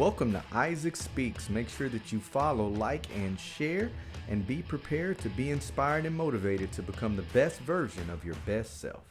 Welcome to Isaac Speaks. Make sure that you follow, like, and share, and be prepared to be inspired and motivated to become the best version of your best self.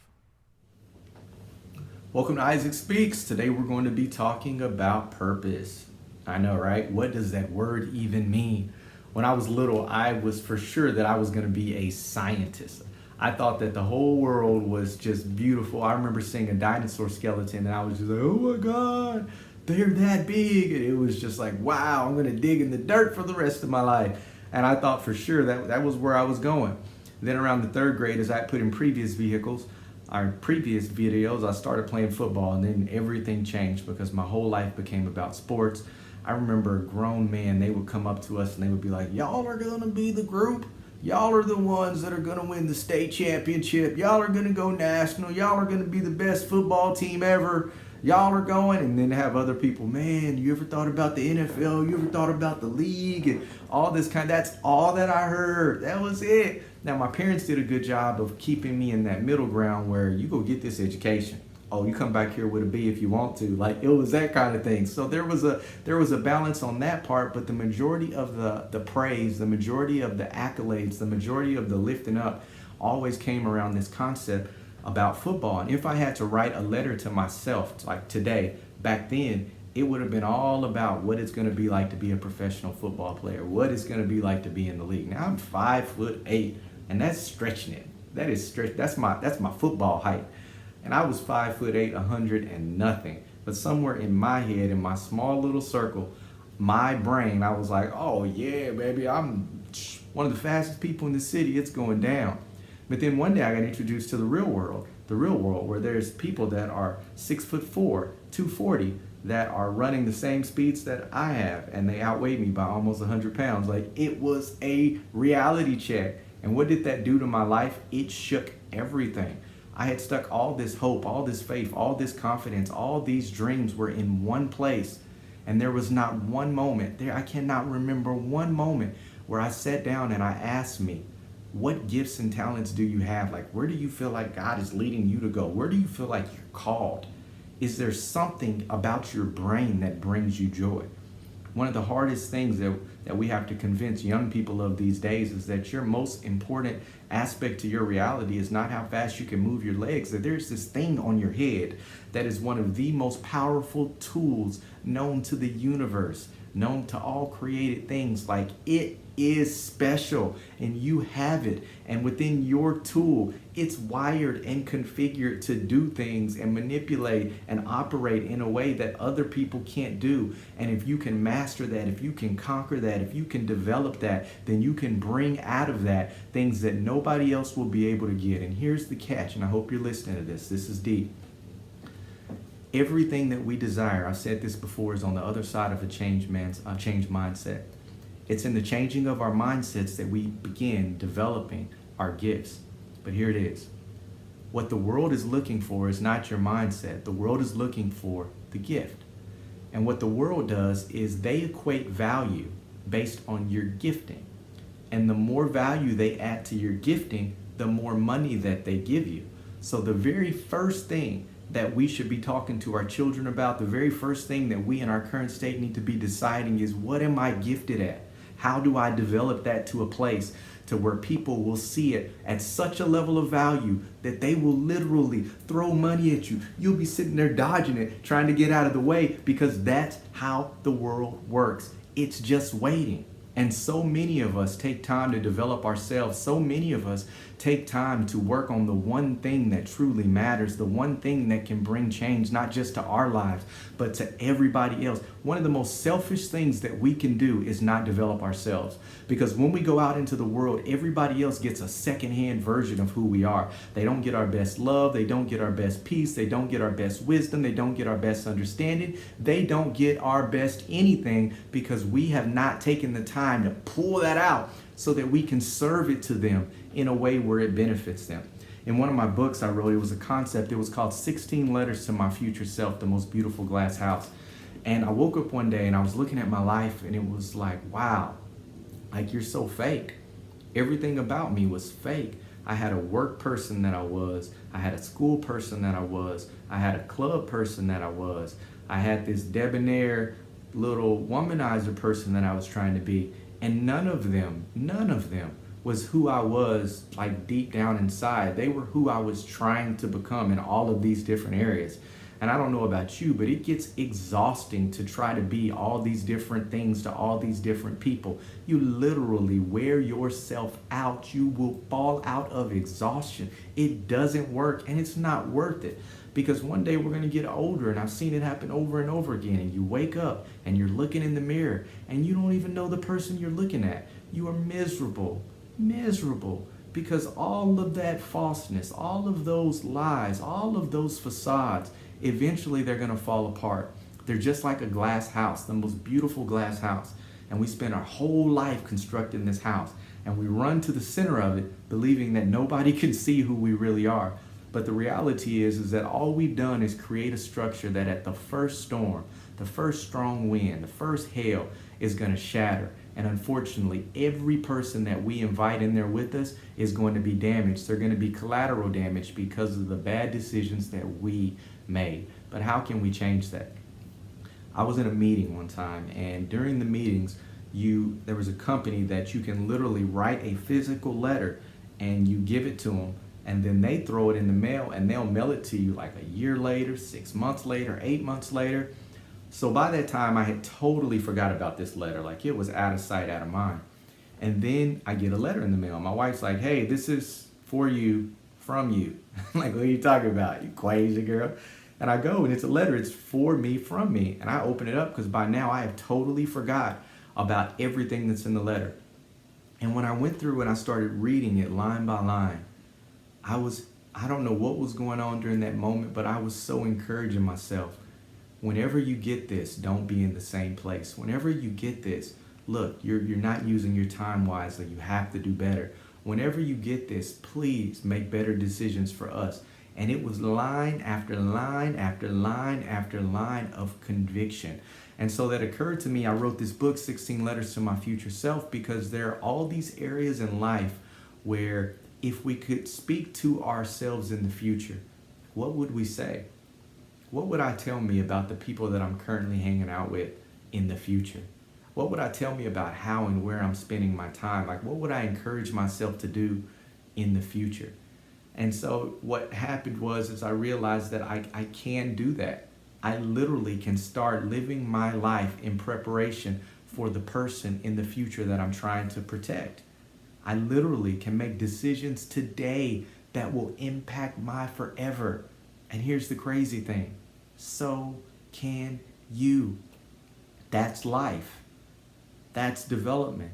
Welcome to Isaac Speaks. Today we're going to be talking about purpose. I know, right? What does that word even mean? When I was little, I was for sure that I was going to be a scientist. I thought that the whole world was just beautiful. I remember seeing a dinosaur skeleton and I was just like, oh my God, they're that big. And it was just like, wow, I'm going to dig in the dirt for the rest of my life. And I thought for sure that was where I was going. Then around the third grade, as I put in previous videos, I started playing football, and then everything changed because my whole life became about sports. I remember grown men, they would come up to us and they would be like, y'all are going to be the group. Y'all are the ones that are going to win the state championship. Y'all are going to go national. Y'all are going to be the best football team ever. Y'all are going. And then have other people, man, you ever thought about the NFL? You ever thought about the league? And all this that's all that I heard. That was it. Now, my parents did a good job of keeping me in that middle ground where you go get this education. Oh, you come back here with a B if you want to. Like, it was that kind of thing. So there was a balance on that part, but the majority of the praise, the majority of the accolades, the majority of the lifting up always came around this concept about football. And if I had to write a letter to myself, like today, back then, it would have been all about what it's going to be like to be a professional football player, what it's going to be like to be in the league. Now I'm 5'8", and that's stretching it. That is stretch. That's my football height. And I was 5'8", 100 and nothing. But somewhere in my head, in my small little circle, my brain, I was like, oh yeah, baby, I'm one of the fastest people in the city. It's going down. But then one day I got introduced to the real world where there's people that are 6'4", 240, that are running the same speeds that I have, and they outweigh me by almost 100 pounds. Like, it was a reality check. And what did that do to my life? It shook everything. I had stuck all this hope, all this faith, all this confidence, all these dreams were in one place. And there was not one moment there. I cannot remember one moment where I sat down and I asked me, what gifts and talents do you have? Like, where do you feel like God is leading you to go? Where do you feel like you're called? Is there something about your brain that brings you joy? One of the hardest things that we have to convince young people of these days is that your most important aspect to your reality is not how fast you can move your legs. That there's this thing on your head that is one of the most powerful tools known to the universe, known to all created things. Like, it is special and you have it, and within your tool it's wired and configured to do things and manipulate and operate in a way that other people can't do. And if you can master that, if you can conquer that, if you can develop that, then you can bring out of that things that nobody else will be able to get. And here's the catch, and I hope you're listening to this is deep. Everything that we desire, I said this before, is on the other side of a changed mindset. It's in the changing of our mindsets that we begin developing our gifts. But here it is. What the world is looking for is not your mindset. The world is looking for the gift. And what the world does is they equate value based on your gifting. And the more value they add to your gifting, the more money that they give you. So the very first thing that we should be talking to our children about, the very first thing that we in our current state need to be deciding is, what am I gifted at? How do I develop that to a place to where people will see it at such a level of value that they will literally throw money at you? You'll be sitting there dodging it, trying to get out of the way, because that's how the world works. It's just waiting. And so many of us take time to develop ourselves. So many of us take time to work on the one thing that truly matters, the one thing that can bring change, not just to our lives, but to everybody else. One of the most selfish things that we can do is not develop ourselves. Because when we go out into the world, everybody else gets a secondhand version of who we are. They don't get our best love. They don't get our best peace. They don't get our best wisdom. They don't get our best understanding. They don't get our best anything, because we have not taken the time to pull that out so that we can serve it to them in a way where it benefits them. In one of my books I wrote, it was a concept. It was called 16 Letters to My Future Self, The Most Beautiful Glass House. And I woke up one day and I was looking at my life and it was like, wow, like, you're so fake. Everything about me was fake. I had a work person that I was. I had a school person that I was. I had a club person that I was. I had this debonair little womanizer person that I was trying to be. And none of them was who I was like deep down inside. They were who I was trying to become in all of these different areas. And I don't know about you, but it gets exhausting to try to be all these different things to all these different people. You literally wear yourself out. You will fall out of exhaustion. It doesn't work, and it's not worth it. Because one day we're going to get older, and I've seen it happen over and over again. And you wake up and you're looking in the mirror and you don't even know the person you're looking at. You are miserable, because all of that falseness, all of those lies, all of those facades, eventually they're going to fall apart. They're just like a glass house, the most beautiful glass house. And we spend our whole life constructing this house, and we run to the center of it believing that nobody can see who we really are. But the reality is that all we've done is create a structure that at the first storm, the first strong wind, the first hail is going to shatter. And unfortunately, every person that we invite in there with us is going to be damaged. They're going to be collateral damage because of the bad decisions that we made. But how can we change that? I was in a meeting one time, and during the meetings, there was a company that you can literally write a physical letter and you give it to them, and then they throw it in the mail, and they'll mail it to you like a year later, 6 months later, 8 months later. So by that time, I had totally forgot about this letter. Like, it was out of sight, out of mind. And then I get a letter in the mail. My wife's like, "Hey, this is for you, from you." I'm like, "What are you talking about, you crazy girl?" And I go, and it's a letter. It's for me, from me. And I open it up because by now I have totally forgot about everything that's in the letter. And when I went through and I started reading it line by line, I don't know what was going on during that moment, but I was so encouraging myself. Whenever you get this, don't be in the same place. Whenever you get this, look, you're not using your time wisely. You have to do better. Whenever you get this, please make better decisions for us. And it was line after line after line after line of conviction. And so that occurred to me. I wrote this book, 16 Letters to My Future Self, because there are all these areas in life where if we could speak to ourselves in the future, what would we say? What would I tell me about the people that I'm currently hanging out with in the future? What would I tell me about how and where I'm spending my time? Like, what would I encourage myself to do in the future? And so what happened was I realized that I can do that. I literally can start living my life in preparation for the person in the future that I'm trying to protect. I literally can make decisions today that will impact my forever. And here's the crazy thing. So can you. That's life. That's development.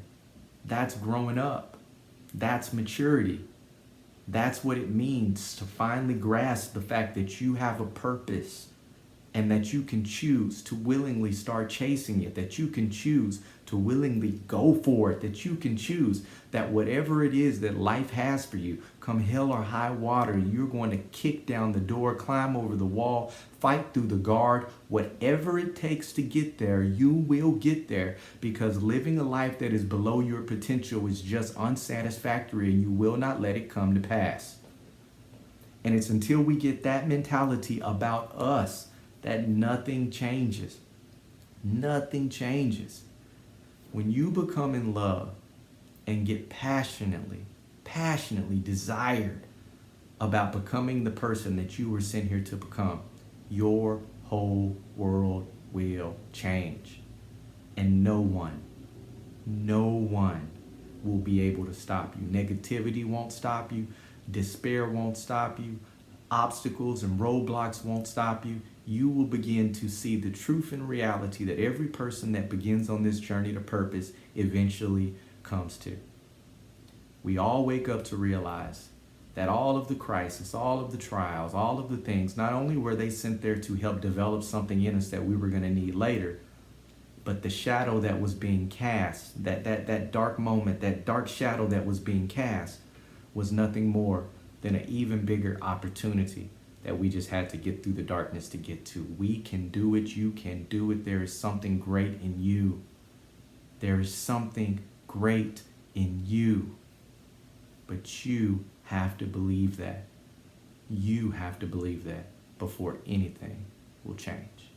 That's growing up. That's maturity. That's what it means to finally grasp the fact that you have a purpose and that you can choose to willingly start chasing it, that you can choose to willingly go for it, that you can choose that whatever it is that life has for you, come hell or high water, you're going to kick down the door, climb over the wall, fight through the guard, whatever it takes to get there, you will get there, because living a life that is below your potential is just unsatisfactory and you will not let it come to pass. And it's until we get that mentality about us that nothing changes. Nothing changes. When you become in love and get passionately desired about becoming the person that you were sent here to become, your whole world will change. And no one will be able to stop you. Negativity won't stop you. Despair won't stop you. Obstacles and roadblocks won't stop you. You will begin to see the truth and reality that every person that begins on this journey to purpose eventually comes to. We all wake up to realize that all of the crisis, all of the trials, all of the things, not only were they sent there to help develop something in us that we were going to need later, but the shadow that was being cast, that dark moment, that dark shadow that was being cast was nothing more than an even bigger opportunity that we just had to get through the darkness to get to. We can do it. You can do it. There is something great in you. There is something great in you. But you have to believe that. You have to believe that before anything will change.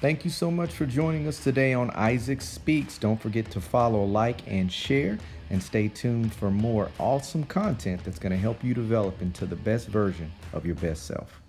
Thank you so much for joining us today on Isaac Speaks. Don't forget to follow, like, and share, and stay tuned for more awesome content that's going to help you develop into the best version of your best self.